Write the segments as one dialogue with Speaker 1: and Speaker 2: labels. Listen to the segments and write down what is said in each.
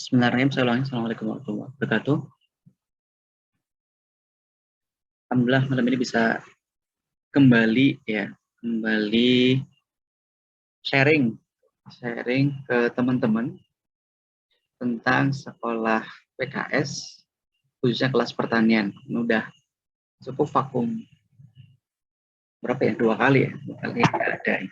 Speaker 1: Bismillahirrahmanirrahim. Saya ulangi. Assalamualaikum warahmatullahi wabarakatuh. Alhamdulillah malam ini bisa kembali sharing ke teman-teman tentang sekolah PKS khususnya kelas pertanian. Ini udah cukup vakum berapa ya? 2 kali ya? 2 kali nggak ada.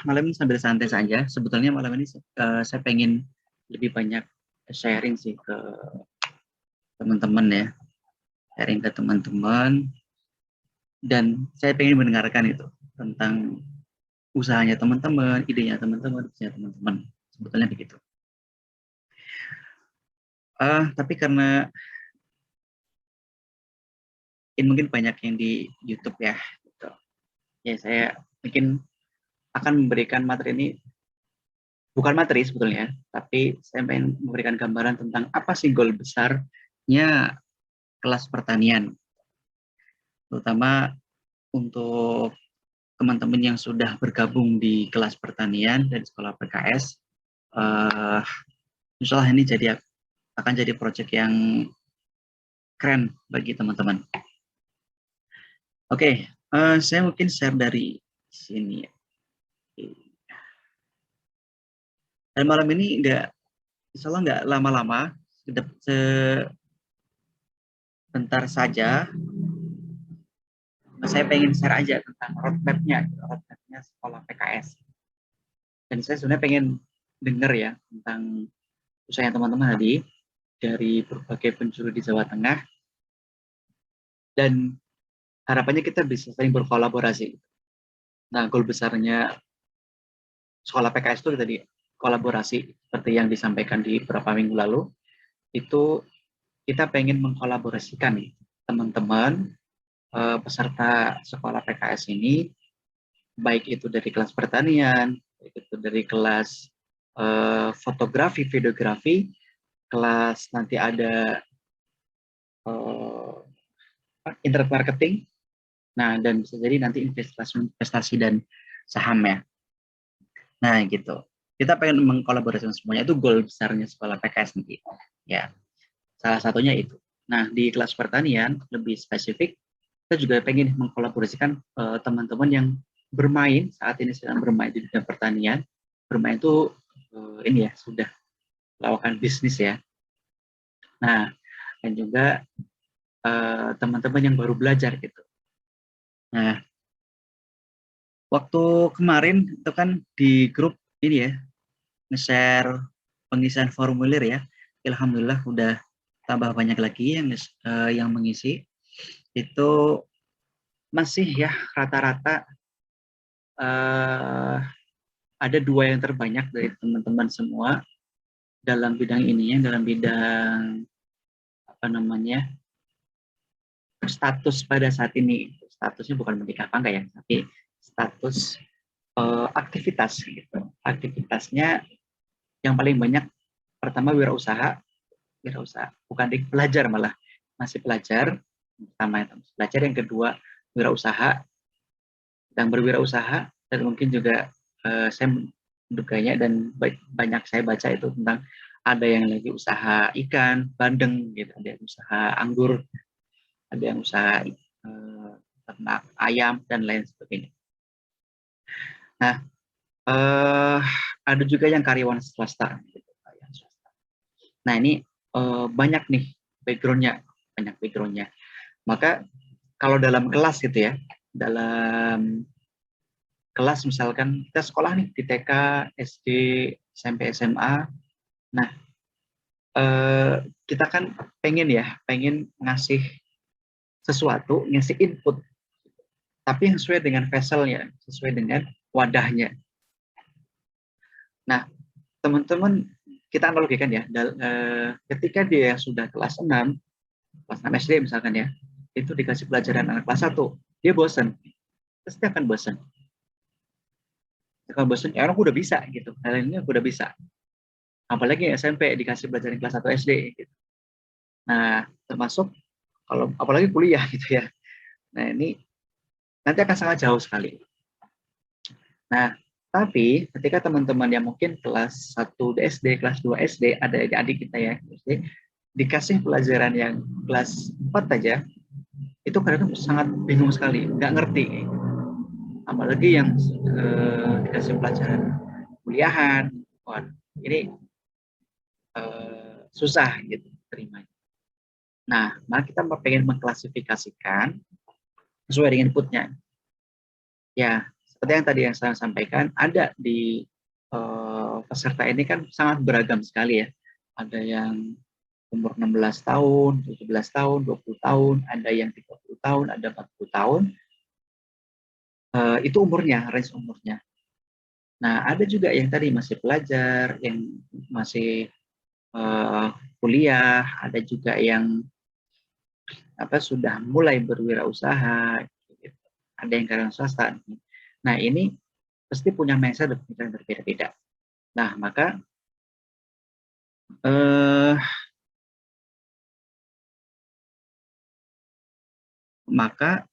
Speaker 1: Malam ini sambil santai saja. Sebetulnya malam ini saya pengen lebih banyak sharing sih ke teman-teman ya. Sharing ke teman-teman. Dan saya pengen mendengarkan itu tentang usahanya teman-teman, idenya teman-teman, sebetulnya begitu. Tapi karena ini mungkin banyak yang di YouTube ya, gitu. Ya saya mungkin akan memberikan materi ini, bukan materi sebetulnya, tapi saya ingin memberikan gambaran tentang apa sih goal besarnya kelas pertanian, terutama untuk teman-teman yang sudah bergabung di kelas pertanian dan sekolah PKS. Insya Allah ini akan jadi proyek yang keren bagi teman-teman. Oke, saya mungkin share dari sini. Dan malam ini insya Allah nggak lama-lama, sebentar saja. Saya pengen share aja tentang roadmap-nya sekolah PKS. Dan saya sebenarnya pengen dengar ya tentang usahanya teman-teman tadi dari berbagai penjuru di Jawa Tengah. Dan harapannya kita bisa saling berkolaborasi. Nah, goal besarnya sekolah PKS itu tadi kolaborasi seperti yang disampaikan di beberapa minggu lalu. Itu kita pengen mengkolaborasikan teman-teman peserta sekolah PKS ini, baik itu dari kelas pertanian, baik itu dari kelas fotografi, videografi, kelas nanti ada internet marketing, nah dan bisa jadi nanti investasi dan saham ya. Nah gitu. Kita pengen mengkolaborasikan semuanya, itu goal besarnya sekolah PKS nanti. Ya, salah satunya itu. Nah di kelas pertanian lebih spesifik, kita juga pengen mengkolaborasikan teman-teman yang bermain saat ini sedang bermain di bidang pertanian. Bermain itu ini ya sudah melakukan bisnis ya. Nah dan juga teman-teman yang baru belajar gitu. Nah waktu kemarin itu kan di grup ini ya nge-share pengisian formulir ya. Alhamdulillah udah tambah banyak lagi yang mengisi. Itu masih ya rata-rata ada 2 yang terbanyak dari teman-teman semua dalam bidang ini, dalam bidang apa namanya status pada saat ini. Statusnya bukan menikah apa enggak ya, tapi status aktivitas gitu. Aktivitasnya yang paling banyak pertama wirausaha, bukan pelajar malah, masih pelajar. Pertama itu pelajar, yang kedua wirausaha, sedang berwirausaha, dan mungkin juga saya menduganya dan banyak saya baca itu tentang ada yang lagi usaha ikan bandeng gitu, ada yang usaha anggur, ada yang usaha ternak ayam dan lain sebagainya. Nah ada juga yang karyawan swasta gitu, nah ini banyak nih backgroundnya, maka kalau dalam kelas gitu ya, dalam kelas misalkan kita sekolah nih di TK, SD, SMP, SMA. Nah, kita kan pengen ngasih sesuatu, ngasih input, tapi yang sesuai dengan vesselnya, sesuai dengan wadahnya. Nah, teman-teman kita analogikan ya, ketika dia sudah kelas 6 SD misalkan ya, itu dikasih pelajaran anak kelas 1, dia bosan, pasti akan bosan. Kalau bosan, ya aku udah bisa gitu, hal ini aku udah bisa. Apalagi SMP dikasih pelajaran kelas 1 SD gitu. Nah, termasuk kalau apalagi kuliah gitu ya. Nah, ini nanti akan sangat jauh sekali. Nah, Tapi ketika teman-teman yang mungkin kelas 1 SD, kelas 2 SD, ada adik kita ya, SD, dikasih pelajaran yang kelas 4 aja, itu kadang sangat bingung sekali, nggak ngerti. Apalagi yang dikasih pelajaran kuliahan, wah, ini susah gitu terimanya. Nah, maka kita pengen mengklasifikasikan sesuai dengan inputnya. Ya, seperti yang tadi yang saya sampaikan, ada di peserta ini kan sangat beragam sekali ya. Ada yang umur 16 tahun, 17 tahun, 20 tahun, ada yang 30 tahun, ada 40 tahun. Itu umurnya, range umurnya. Nah, ada juga yang tadi masih pelajar, yang masih kuliah, ada juga yang sudah mulai berwirausaha, gitu. Ada yang karyawan swasta. Nah, ini pasti punya mindset dan pemikiran berbeda-beda. Nah, maka eh, maka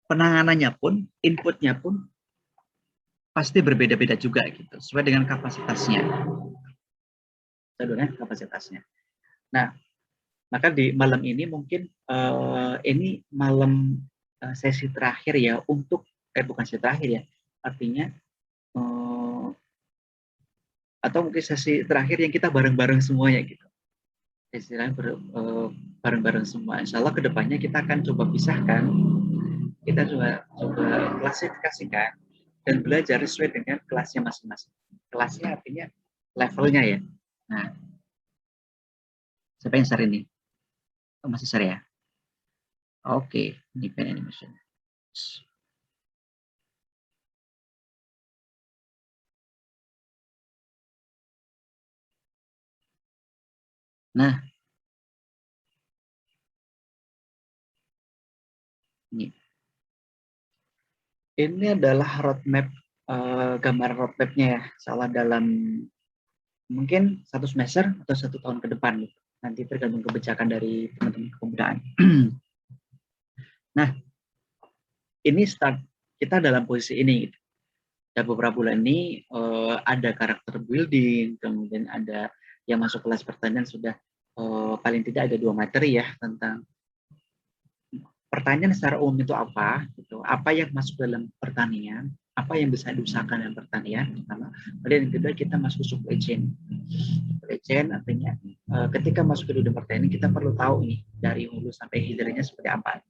Speaker 1: penanganannya pun, inputnya pun pasti berbeda-beda juga gitu, sesuai dengan kapasitasnya. Sesuai dengan kapasitasnya. Nah, maka di malam ini mungkin ini malam sesi terakhir ya untuk bukan sesi terakhir ya, artinya atau mungkin sesi terakhir yang kita bareng-bareng semuanya gitu. Sesi bareng-bareng semua. Insya Allah kedepannya kita akan coba pisahkan, kita coba klasifikasikan dan belajar sesuai dengan kelasnya masing-masing. Kelasnya artinya levelnya ya. Nah, siapa yang share ini? Oh, masih share ya? Oke, ini pen animation. Nah, ini adalah roadmap, gambar roadmapnya ya, salah dalam mungkin 1 semester atau 1 tahun ke depan. Nanti tergantung kebijakan dari teman-teman kepemudaan. Nah, ini start kita dalam posisi ini. Ya, beberapa bulan ini ada karakter building, kemudian ada yang masuk kelas pertanian sudah paling tidak ada 2 materi ya tentang pertanian secara umum itu apa, gitu. Apa yang masuk dalam pertanian, apa yang bisa diusahakan dalam pertanian, pertama. Kemudian yang kedua kita masuk supply chain. Supply chain artinya ketika masuk ke dunia pertanian kita perlu tahu nih dari hulu sampai hilirnya seperti apa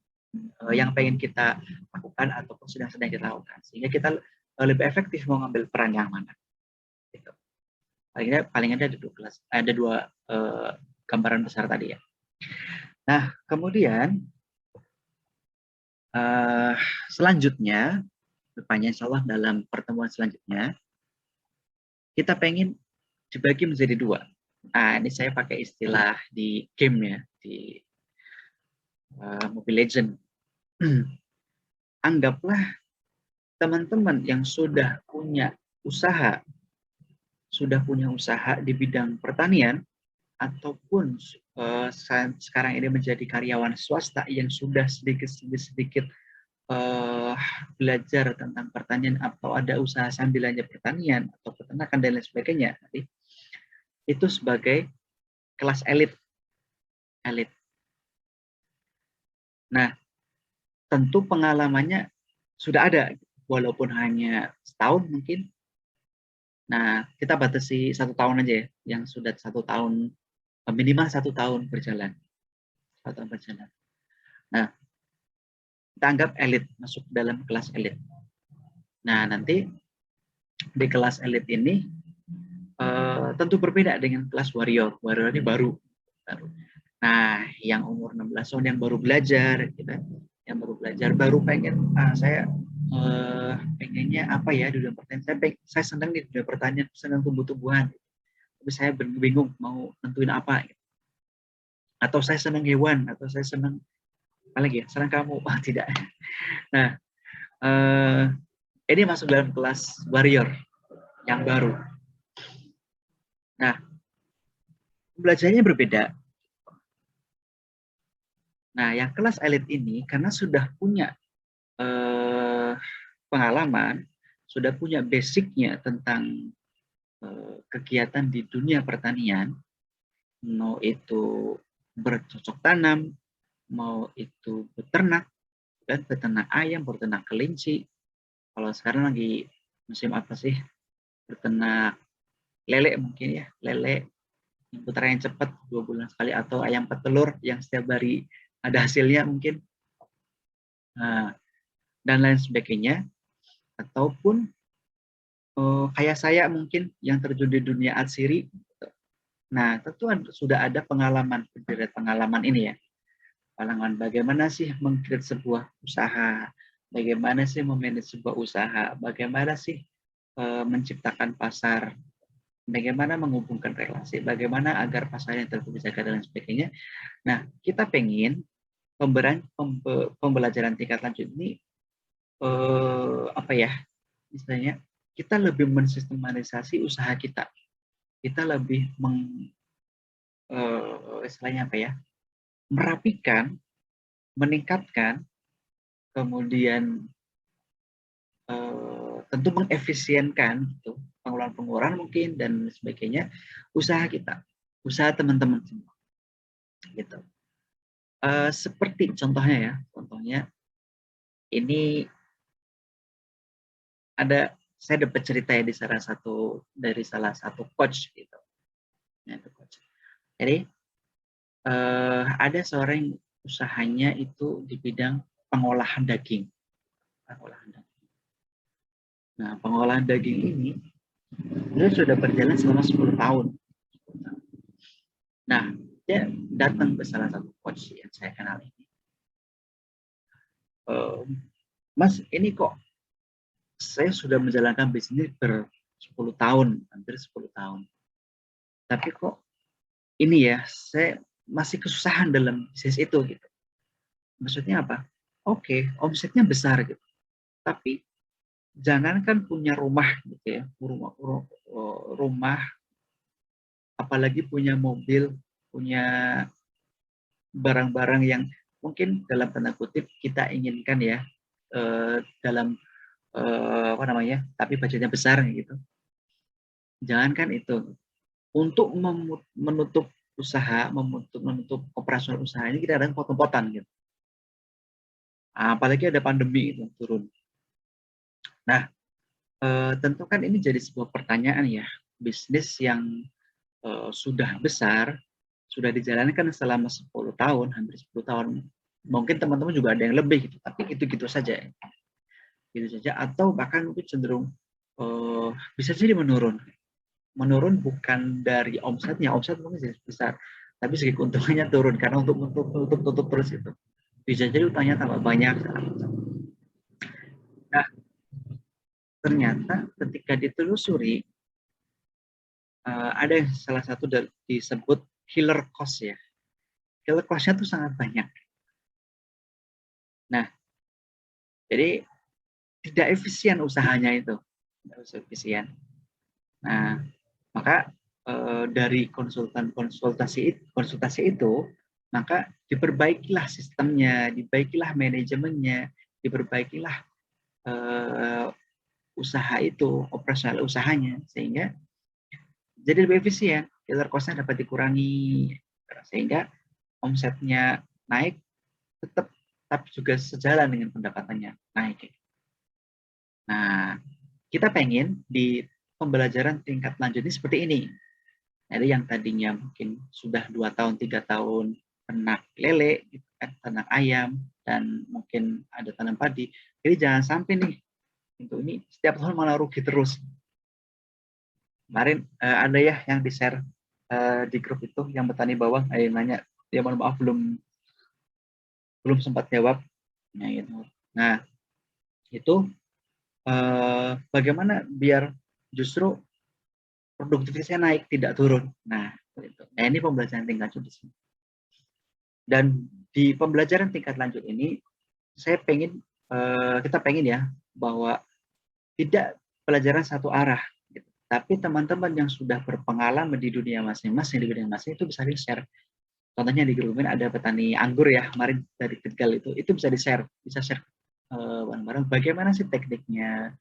Speaker 1: yang pengen kita lakukan ataupun sedang kita lakukan, sehingga kita lebih efektif mau ngambil peran yang mana. Gitu. Paling ada 2 kelas, ada 2 gambaran besar tadi ya. Nah, kemudian selanjutnya, depannya insya Allah dalam pertemuan selanjutnya, kita pengen dibagi menjadi 2. Nah, ini saya pakai istilah di game ya, di Mobile Legends. Anggaplah teman-teman yang sudah punya usaha di bidang pertanian, ataupun sekarang ini menjadi karyawan swasta yang sudah sedikit belajar tentang pertanian atau ada usaha sambilannya pertanian atau peternakan dan lain sebagainya, itu sebagai kelas elit. Nah, tentu pengalamannya sudah ada, walaupun hanya setahun mungkin. Nah, kita batasi 1 tahun aja ya, yang sudah 1 tahun, minimal 1 tahun berjalan. 1 tahun berjalan. Nah, kita anggap elit, masuk dalam kelas elit. Nah, nanti di kelas elit ini tentu berbeda dengan kelas warrior. Warrior ini baru. Nah, yang umur 16 tahun yang baru belajar, gitu, yang baru belajar, baru pengen, saya pengennya apa ya di dunia pertanian. Saya senang di dunia pertanian, senang tumbuh-tumbuhan. Tapi saya bingung mau nentuin apa. Gitu. Atau saya senang hewan, atau saya senang apa lagi ya? Senang kamu, tidak. Nah, ini masuk dalam kelas warrior yang baru. Nah, belajarnya berbeda. Nah, yang kelas elit ini karena sudah punya pengalaman, sudah punya basicnya tentang kegiatan di dunia pertanian, mau itu bercocok tanam, mau itu beternak, dan beternak ayam, beternak kelinci. Kalau sekarang lagi musim apa sih? Beternak lele mungkin ya, lele yang putaran yang cepat 2 bulan sekali, atau ayam petelur yang setiap hari ada hasilnya mungkin. Nah, dan lain sebagainya. Ataupun kayak saya mungkin yang terjun di dunia adsiri. Nah, tentu sudah ada pengalaman, pengalaman ini ya. Pengalaman bagaimana sih mengkreat sebuah usaha, bagaimana sih memanage sebuah usaha, bagaimana sih menciptakan pasar, bagaimana menghubungkan relasi, bagaimana agar pasarnya tetap dijaga dan sebagainya. Nah, kita pengen pembelajaran tingkat lanjut ini apa ya, istilahnya kita lebih mensistematisasi usaha kita. Kita lebih istilahnya apa ya, merapikan, meningkatkan, kemudian tentu mengefisienkan gitu, pengeluaran mungkin dan sebagainya, usaha kita, usaha teman-teman semua gitu. Seperti contohnya ya, contohnya ini ada, saya dapat cerita ya dari salah satu coach gitu. Ya, itu coach. Jadi ada seorang usahanya itu di bidang pengolahan daging. Pengolahan daging. Nah, pengolahan daging ini dia sudah berjalan selama 10 tahun. Nah, dia datang ke salah satu coach yang saya kenal ini. Mas, ini kok saya sudah menjalankan bisnis 10 tahun, hampir 10 tahun. Tapi kok ini ya, saya masih kesusahan dalam bisnis itu gitu. Maksudnya apa? Oke, omsetnya besar gitu. Tapi jangankan punya rumah gitu ya, rumah, apalagi punya mobil, punya barang-barang yang mungkin dalam tanda kutip kita inginkan ya, dalam apa namanya, tapi budgetnya besar gitu. Jangankan itu, untuk menutup usaha, menutup operasional usaha ini kita ada potong-potan gitu. Apalagi ada pandemi itu turun. Nah, tentu kan ini jadi sebuah pertanyaan ya, bisnis yang sudah besar, sudah dijalankan selama 10 tahun, hampir 10 tahun. Mungkin teman-teman juga ada yang lebih gitu, tapi gitu-gitu saja. Gitu saja, atau bahkan mungkin cenderung bisa jadi menurun. Menurun bukan dari omsetnya, omset mungkin jadi besar, tapi segi keuntungannya turun karena untuk tutup terus itu. Bisa jadi utangnya tambah banyak. Nah, ternyata ketika ditelusuri, ada salah satu disebut killer cost ya. Killer cost-nya tuh sangat banyak. Nah, jadi tidak efisien usahanya itu. Tidak efisien. Nah, maka dari konsultasi itu, maka diperbaikilah sistemnya, diperbaikilah manajemennya, diperbaikilah usaha itu, operasional usahanya, sehingga jadi lebih efisien, killer cost-nya dapat dikurangi, sehingga omsetnya naik, tetap tapi juga sejalan dengan pendapatannya naik. Nah, kita pengen di pembelajaran tingkat lanjut ini seperti ini. Jadi yang tadinya mungkin sudah 2 tahun, 3 tahun ternak lele, gitu kan, ternak ayam, dan mungkin ada tanam padi. Jadi jangan sampai nih, untuk ini setiap tahun malah rugi terus. Kemarin ada ya yang di-share di grup itu, yang petani bawang, ada yang nanya, dia mohon maaf belum sempat jawab. Nah, gitu. Nah, itu bagaimana biar justru produktivitasnya naik, tidak turun. Nah, itu. Nah, ini pembelajaran tingkat lanjut di sini. Dan di pembelajaran tingkat lanjut ini, kita pengen ya, bahwa tidak pelajaran satu arah, gitu. Tapi teman-teman yang sudah berpengalaman di dunia masing-masing, di bidang masing itu bisa di-share. contohnya di grup ada petani anggur ya kemarin dari Tegal itu bisa bisa share bareng-bareng bagaimana sih tekniknya,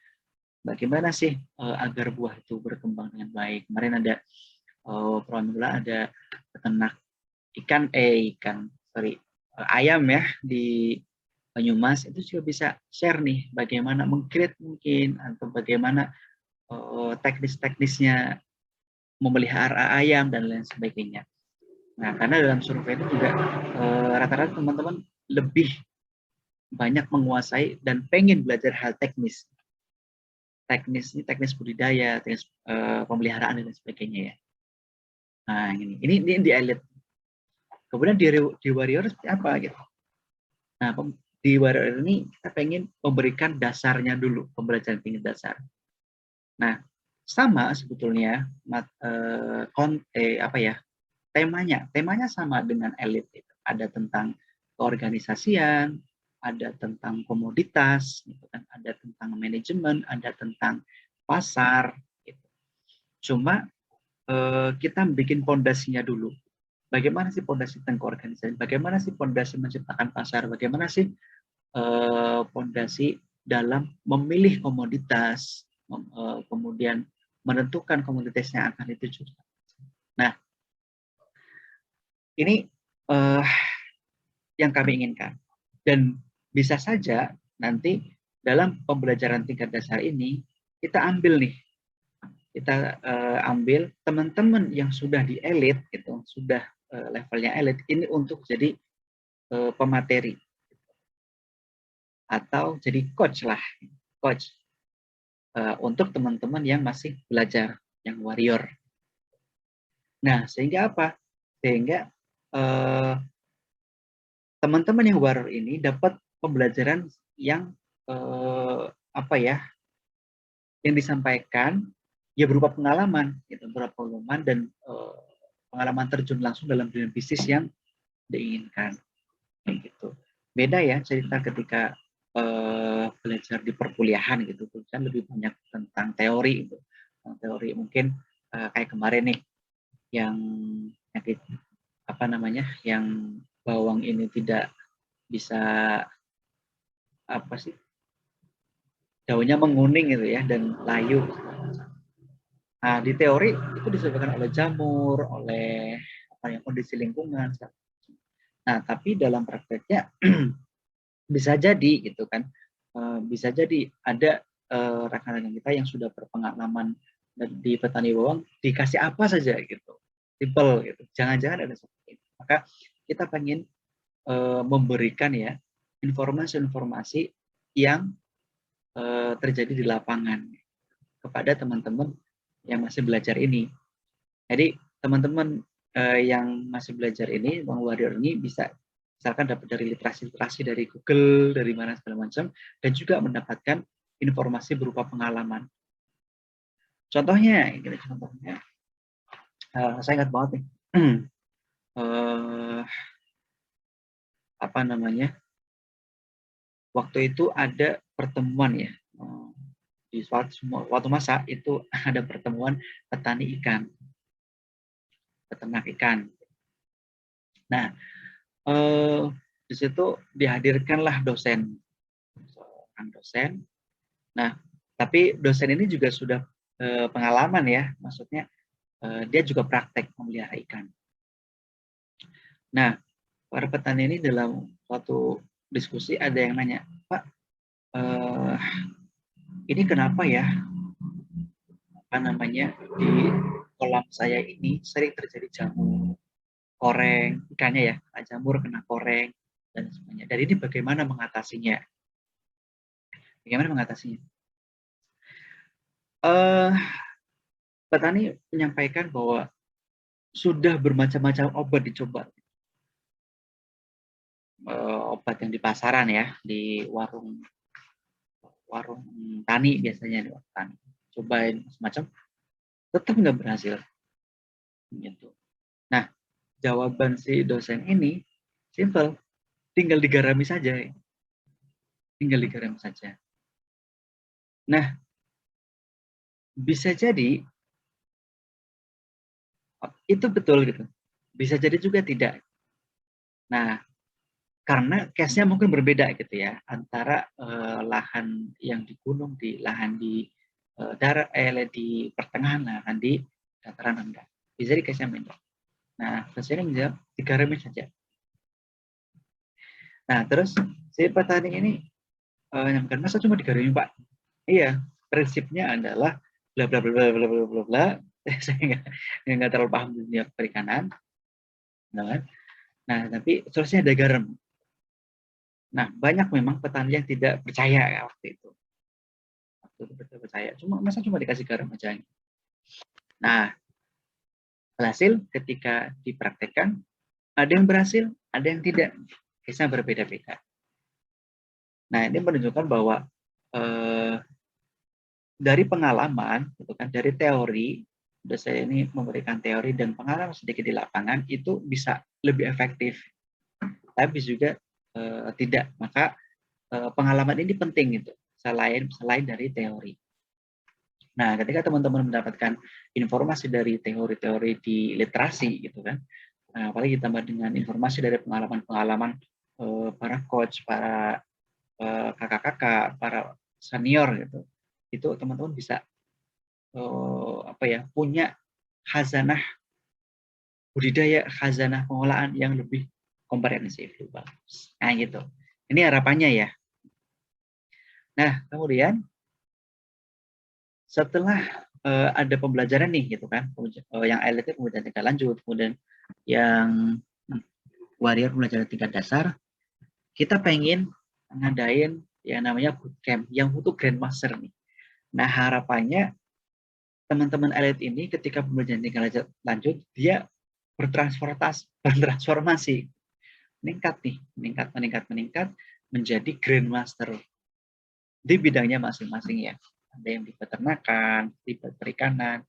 Speaker 1: bagaimana sih agar buah itu berkembang dengan baik. Kemarin ada pramila ada peternak ayam ya di Banyumas, itu juga bisa share nih bagaimana mengcreate mungkin atau bagaimana teknis-teknisnya memelihara ayam dan lain sebagainya. Nah, karena dalam survei itu juga rata-rata teman-teman lebih banyak menguasai dan pengen belajar hal teknis. Teknis budidaya, teknis pemeliharaan dan sebagainya ya. Nah, ini di elite. Kemudian di warrior seperti apa gitu. Nah, di warrior ini kita pengen memberikan dasarnya dulu, pembelajaran tingkat dasar. Nah, sama sebetulnya temanya sama dengan elite itu. Ada tentang keorganisasian, ada tentang komoditas, gitu kan, ada tentang manajemen, ada tentang pasar. Gitu. Cuma kita bikin pondasinya dulu. Bagaimana sih pondasi tentang keorganisasian? Bagaimana sih pondasi menciptakan pasar? Bagaimana sih pondasi dalam memilih komoditas, kemudian menentukan komoditas yang akan dituju. Nah, ini yang kami inginkan. Dan bisa saja nanti dalam pembelajaran tingkat dasar ini kita ambil ambil teman-teman yang sudah di elit gitu, sudah levelnya elit ini untuk jadi pemateri atau jadi coach untuk teman-teman yang masih belajar, yang warrior. Nah, sehingga apa? Sehingga teman-teman yang warrior ini dapat pembelajaran yang yang disampaikan ya berupa pengalaman, dan pengalaman terjun langsung dalam dunia bisnis yang diinginkan. Gitu. Beda ya cerita ketika belajar di perkuliahan gitu, kan lebih banyak tentang teori itu. Teori mungkin kayak kemarin nih yang yang bawang ini tidak bisa daunnya menguning gitu ya dan layu. Nah, di teori itu disebabkan oleh jamur, oleh kondisi lingkungan. Nah, tapi dalam prakteknya bisa jadi gitu kan, bisa jadi ada rekan-rekan kita yang sudah berpengalaman di petani bawang dikasih apa saja gitu, simple gitu. Jangan-jangan ada seperti itu. Maka kita pengen memberikan ya informasi-informasi yang terjadi di lapangan kepada teman-teman yang masih belajar ini. Jadi teman-teman yang masih belajar ini, Bang Warrior ini bisa misalkan dapat dari literasi dari Google, dari mana segala macam, dan juga mendapatkan informasi berupa pengalaman. Contohnya, saya ingat banget nih, waktu itu ada pertemuan ya, di suatu masa itu ada pertemuan petani ikan, peternak ikan. Nah, di situ dihadirkanlah dosen. Nah, tapi dosen ini juga sudah pengalaman ya, maksudnya dia juga praktek memelihara ikan. Nah, para petani ini dalam suatu diskusi ada yang nanya, Pak, ini kenapa ya di kolam saya ini sering terjadi jamur koreng ikannya ya, jamur kena koreng dan sebagainya. Dan ini bagaimana mengatasinya? Petani menyampaikan bahwa sudah bermacam-macam obat dicoba. Obat yang di pasaran ya, di warung tani biasanya di warung tani. Cobain semacam, tetap nggak berhasil. Gitu. Nah, jawaban si dosen ini simple, tinggal digarami saja. Nah, bisa jadi itu betul gitu. Bisa jadi juga tidak. Nah, karena case-nya mungkin berbeda gitu ya, antara lahan yang di gunung, di lahan di di pertengahan, lahan di dataran rendah. Bisa jadi case-nya beda. Nah, presiden menjawab digarami saja. Nah, terus si petani ini nyampaikan, masa cuma digarami Pak? Iya, prinsipnya adalah bla bla bla bla bla bla bla bla. Saya nggak terlalu paham dunia perikanan, nah, tapi solusinya ada garam. Nah, banyak memang petani yang tidak percaya ya waktu itu. Waktu itu tidak percaya. Masa cuma dikasih garam aja. Nah, hasil ketika dipraktekkan, ada yang berhasil, ada yang tidak. Kisah berbeda-beda. Nah, ini menunjukkan bahwa dari pengalaman, gitu kan, dari teori, saya ini memberikan teori dan pengalaman sedikit di lapangan, itu bisa lebih efektif. Tapi juga tidak. Maka pengalaman ini penting gitu, selain dari teori. Nah, ketika teman-teman mendapatkan informasi dari teori-teori di literasi gitu kan, nah, apalagi ditambah dengan informasi dari pengalaman-pengalaman para coach, para kakak-kakak, para senior gitu, itu teman-teman bisa punya khazanah budidaya, khazanah pengolahan yang lebih komprehensif, lebih bagus. Nah, gitu. Ini harapannya ya. Nah, kemudian setelah ada pembelajaran nih gitu kan, yang elit itu pembelajaran tingkat lanjut, kemudian yang warrior pembelajaran tingkat dasar, kita pengen ngadain yang namanya bootcamp yang butuh grandmaster nih. Nah, harapannya teman-teman elit ini ketika pembelajaran tingkat lanjut, dia bertransformasi, meningkat nih, meningkat menjadi grandmaster di bidangnya masing-masing ya. Ada yang di peternakan, di perikanan,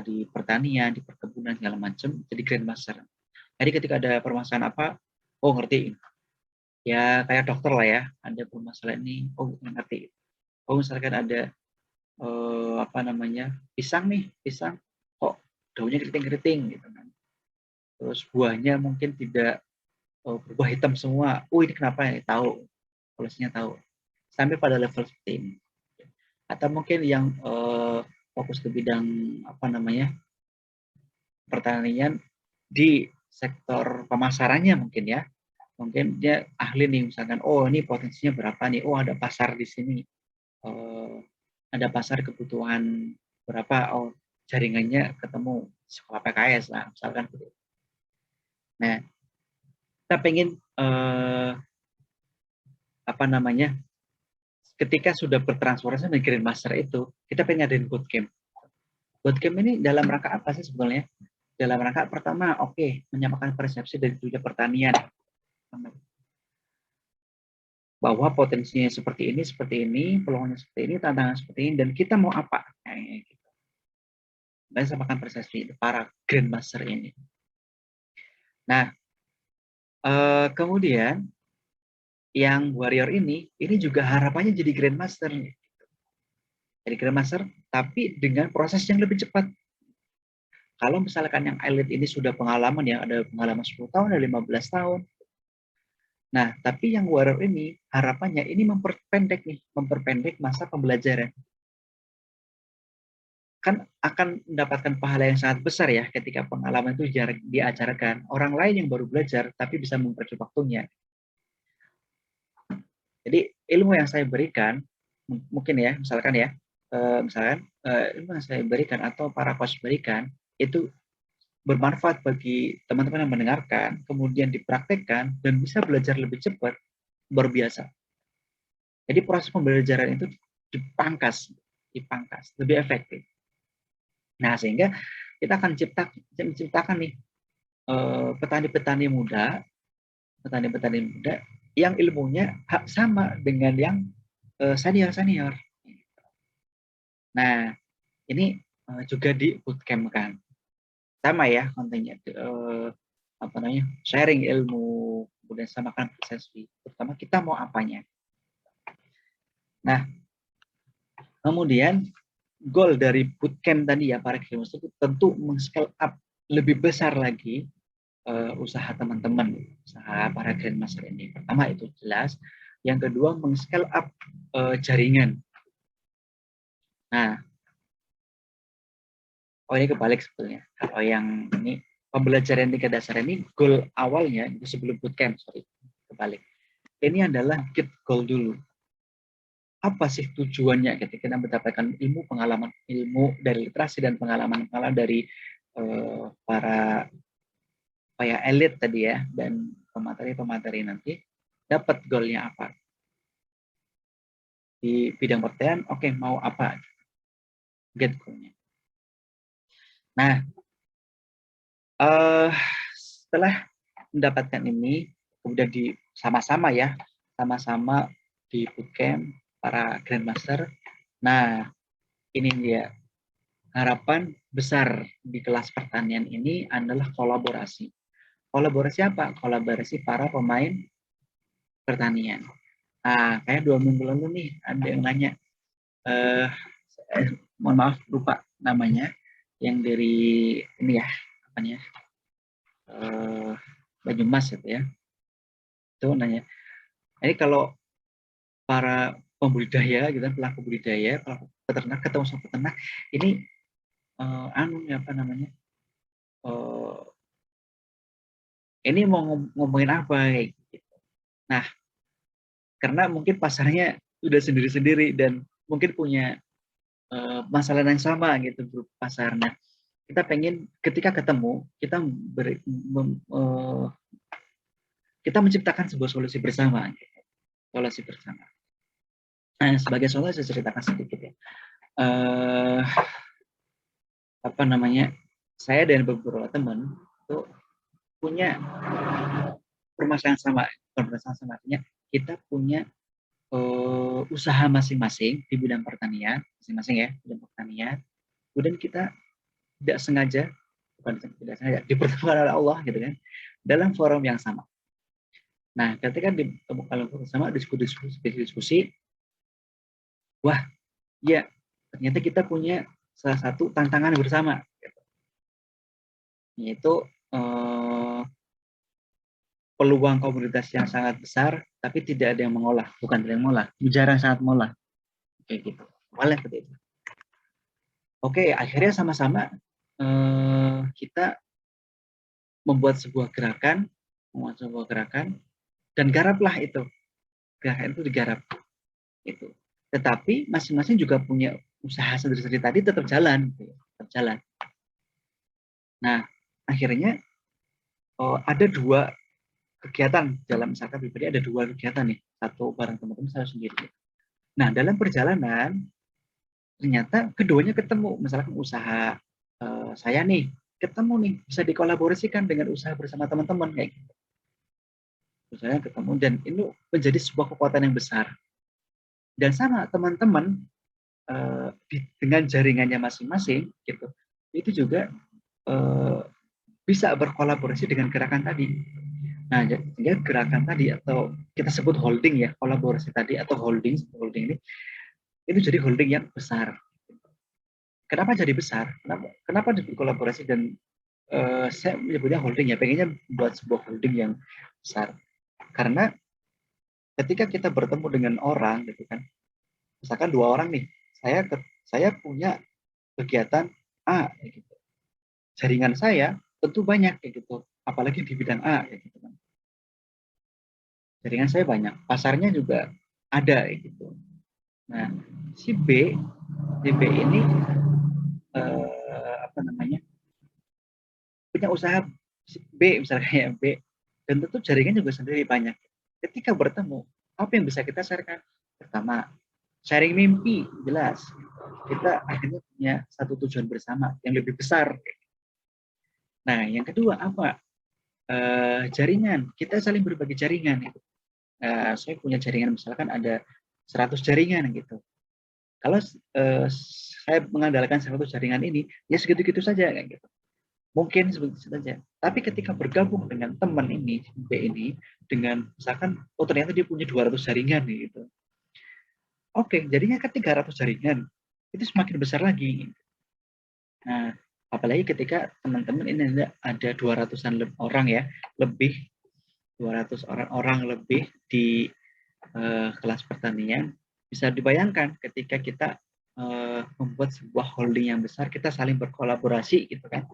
Speaker 1: di pertanian, di perkebunan segala macam, jadi grandmaster. Jadi ketika ada permasalahan apa, oh ngerti. Ya kayak dokter lah ya, ada permasalahan ini, oh ngerti. Oh misalkan ada pisang nih, pisang kok daunnya keriting-keriting gitu kan. Terus buahnya mungkin tidak berbuah hitam semua. Oh ini kenapa ya? Tahu, solusinya tahu. Sampai pada level seperti ini. Atau mungkin yang fokus ke bidang pertanian di sektor pemasarannya mungkin ya. Mungkin dia ahli nih misalkan, oh ini potensinya berapa nih? Oh ada pasar di sini. Ada pasar kebutuhan berapa? Oh jaringannya ketemu sekolah PKS lah misalkan. Nah, kita pengen ketika sudah bertransformasi menjadi master itu, kita pengen ngadain bootcamp. Bootcamp ini dalam rangka apa sih sebenarnya? Dalam rangka pertama, menyamakan persepsi dari dunia pertanian. Bahwa potensinya seperti ini, peluangnya seperti ini, tantangan seperti ini, dan kita mau apa? Gitu. Dan samakan persepsi para grandmaster ini. Nah, kemudian yang warrior ini juga harapannya jadi grandmaster. Jadi grandmaster, tapi dengan proses yang lebih cepat. Kalau misalkan yang elit ini sudah pengalaman ya, ada pengalaman 10 tahun, ada 15 tahun. Nah, tapi yang warrior ini harapannya ini memperpendek masa pembelajaran. Kan akan mendapatkan pahala yang sangat besar ya ketika pengalaman itu diajarkan. Orang lain yang baru belajar tapi bisa mempercepat waktunya. Jadi ilmu yang saya berikan, mungkin ya, misalkan ilmu yang saya berikan atau para coach berikan, itu bermanfaat bagi teman-teman yang mendengarkan, kemudian dipraktekkan, dan bisa belajar lebih cepat, luar biasa. Jadi proses pembelajaran itu dipangkas, lebih efektif. Nah, sehingga kita akan menciptakan nih petani-petani muda yang ilmunya sama dengan yang senior. Nah, ini juga di bootcamp kan. Sama ya kontennya, sharing ilmu, kemudian samakan persepsi. Terutama kita mau apanya. Nah, kemudian goal dari bootcamp tadi ya para gamers itu tentu meng-scale up lebih besar lagi usaha teman-teman, usaha para grandmaster ini. Pertama itu jelas, yang kedua meng-scale up jaringan. Nah, ini kebalik sebetulnya. Kalau yang ini pembelajaran tingkat dasar ini goal awalnya itu sebelum bootcamp, kebalik. Ini adalah get goal dulu. Apa sih tujuannya ketika kita mendapatkan ilmu, pengalaman, ilmu dari literasi dan pengalaman dari para elit tadi ya, dan pemateri nanti dapat goalnya apa di bidang pertanian. Oke, mau apa, get goalnya. Nah, setelah mendapatkan ini, kemudian sama-sama di bootcamp para grandmaster. Nah, ini dia harapan besar di kelas pertanian ini adalah kolaborasi. Kolaborasi apa? Kolaborasi para pemain pertanian. Nah, kayak 2 minggu lalu nih ada yang nanya, mohon maaf lupa namanya, yang dari ini ya, apa nih ya, Banyumas itu ya, itu nanya. Ini kalau para pembudidaya gitu, pelaku budidaya, pelaku peternak ketemu sama peternak, ini apa namanya? Ini mau ngomongin apa gitu. Nah, karena mungkin pasarnya udah sendiri-sendiri dan mungkin punya masalah yang sama gitu grup pasarnya. Kita pengen ketika ketemu kita menciptakan sebuah solusi bersama, gitu. Solusi bersama. Nah, sebagai solusi saya ceritakan sedikit ya. Apa namanya? Saya dan beberapa teman itu punya permasalahan sama, artinya kita punya usaha masing-masing di bidang pertanian, masing-masing ya, bidang pertanian. Kemudian kita tidak sengaja, bukan tidak sengaja, dipertemukan oleh Allah gitu kan, dalam forum yang sama. Nah, ketika ditemukan dalam forum sama, diskusi, wah, ya ternyata kita punya salah satu tantangan bersama, gitu. Yaitu peluang komunitas yang sangat besar, tapi tidak ada yang mengolah, bukan tidak yang mengolah, jarang sangat mengolah, kayak gitu. Awalnya seperti itu. Oke, akhirnya sama-sama kita membuat sebuah gerakan, dan garaplah itu. Gerakan itu digarap. Itu. Tetapi masing-masing juga punya usaha sendiri-sendiri tadi tetap jalan. Nah, akhirnya ada 2 kegiatan dalam misalkan pribadi, ada 2 kegiatan nih. Satu bareng teman-teman, saya sendiri. Nah, dalam perjalanan ternyata keduanya ketemu, misalkan usaha saya nih ketemu nih, bisa dikolaborasikan dengan usaha bersama teman-teman kayak gitu. Misalnya ketemu, dan itu menjadi sebuah kekuatan yang besar. Dan sama teman-teman dengan jaringannya masing-masing gitu, itu juga bisa berkolaborasi dengan gerakan tadi. Nah, jadi gerakan tadi atau kita sebut holding ya, kolaborasi tadi atau holding ini itu jadi holding yang besar. Kenapa jadi besar? Kenapa berkolaborasi, dan saya menyebutnya holding ya, pengennya buat sebuah holding yang besar. Karena ketika kita bertemu dengan orang gitu kan, misalkan 2 orang nih, saya punya kegiatan A gitu. Jaringan saya tentu banyak kayak gitu, apalagi di bidang A kayak gitu kan. Jaringan saya banyak, pasarnya juga ada kayak gitu. Nah, si B ini apa namanya, punya usaha B misalnya kayak B, dan tentu jaringan juga sendiri banyak. Ketika bertemu, apa yang bisa kita sharekan? Pertama, sharing mimpi, jelas. Kita akhirnya punya satu tujuan bersama yang lebih besar. Nah, yang kedua apa? Jaringan. Kita saling berbagi jaringan. Gitu. Saya punya jaringan, misalkan ada 100 jaringan gitu. Kalau saya mengandalkan 100 jaringan ini, ya segitu-gitu saja kayak gitu. Mungkin seperti saja. Tapi ketika bergabung dengan teman ini, B ini, dengan misalkan, oh ternyata dia punya 200 jaringan gitu. Oke, jadinya kan 300 jaringan. Itu semakin besar lagi. Nah, Apalagi ketika teman-teman ini ada 200-an orang ya, lebih 200 orang lebih di kelas pertanian. Bisa dibayangkan ketika kita membuat sebuah holding yang besar, kita saling berkolaborasi gitu kan.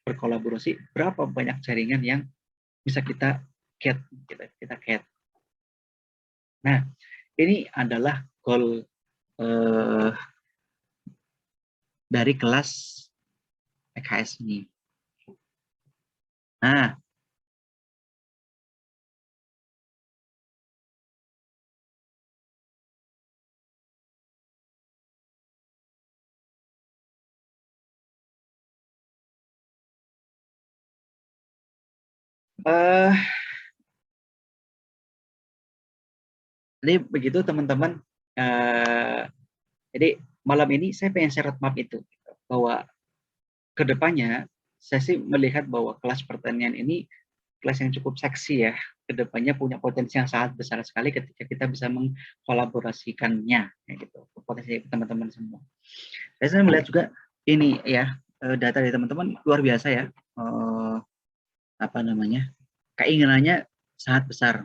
Speaker 1: Berkolaborasi, berapa banyak jaringan yang bisa kita get. Nah, ini adalah goal dari kelas PKS ini. Nah, jadi begitu teman-teman. Jadi malam ini saya pengen share roadmap itu, bahwa kedepannya saya sih melihat bahwa kelas pertanian ini kelas yang cukup seksi ya. Kedepannya punya potensi yang sangat besar sekali ketika kita bisa mengkolaborasikannya, kayak gitu. Potensi teman-teman semua. Saya melihat juga ini ya, data dari teman-teman luar biasa ya. Keinginannya sangat besar.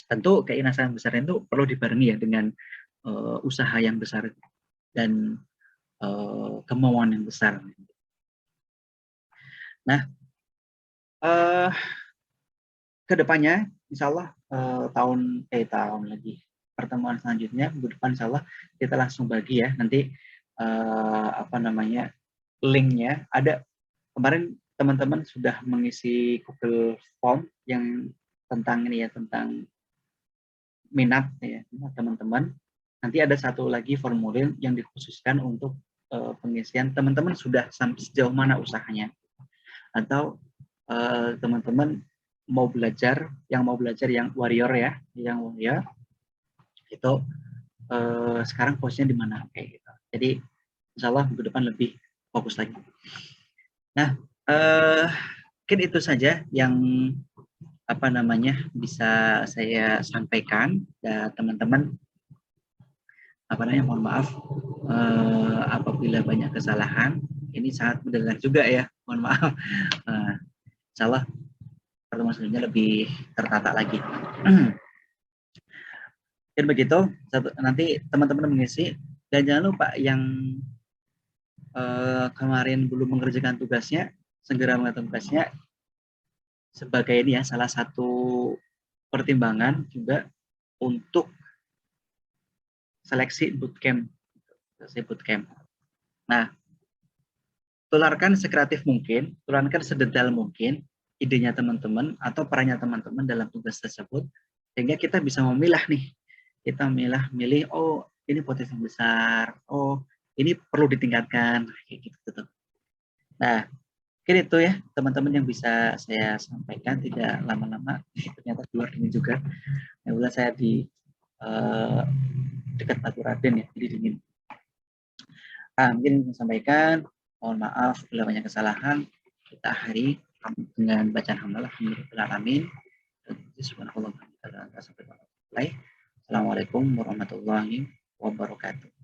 Speaker 1: Tentu keinginan sangat besar itu perlu dibarengi ya dengan usaha yang besar dan kemauan yang besar. Nah, kedepannya, insya Allah tahun lagi pertemuan selanjutnya minggu depan, insya Allah kita langsung bagi ya nanti linknya ada. Kemarin teman-teman sudah mengisi Google Form yang tentang ini ya, tentang minat ya teman-teman. Nanti ada satu lagi formulir yang dikhususkan untuk pengisian teman-teman sudah sampai sejauh mana usahanya, atau teman-teman mau belajar yang warrior ya, itu sekarang posisinya di mana kayak gitu. Jadi insya Allah minggu depan lebih fokus lagi. Nah, mungkin itu saja yang bisa saya sampaikan, dan teman-teman mohon maaf apabila banyak kesalahan. Ini sangat mendengar juga ya, mohon maaf. Insya Allah pertemuan selanjutnya lebih tertata lagi. Dan begitu, nanti teman-teman mengisi, dan jangan lupa yang kemarin belum mengerjakan tugasnya, segera mengerjakan tugasnya, sebagai ini ya, salah satu pertimbangan juga untuk seleksi bootcamp. Nah, tularkan sekreatif mungkin, tularkan sedetail mungkin idenya teman-teman atau perannya teman-teman dalam tugas tersebut, sehingga kita bisa memilah nih. Kita milih, oh ini potensi besar, oh ini perlu ditingkatkan, kayak gitu. Nah, mungkin itu ya teman-teman yang bisa saya sampaikan, tidak lama-lama. Ternyata keluar dingin juga. Alhamdulillah saya di dekat Batu Raden ya, jadi dingin. Mungkin saya sampaikan, mohon maaf bila banyak kesalahan. Kita akhiri dengan bacaan hamdalah alhamdulillahirabbil alamin. Assalamualaikum warahmatullahi wabarakatuh.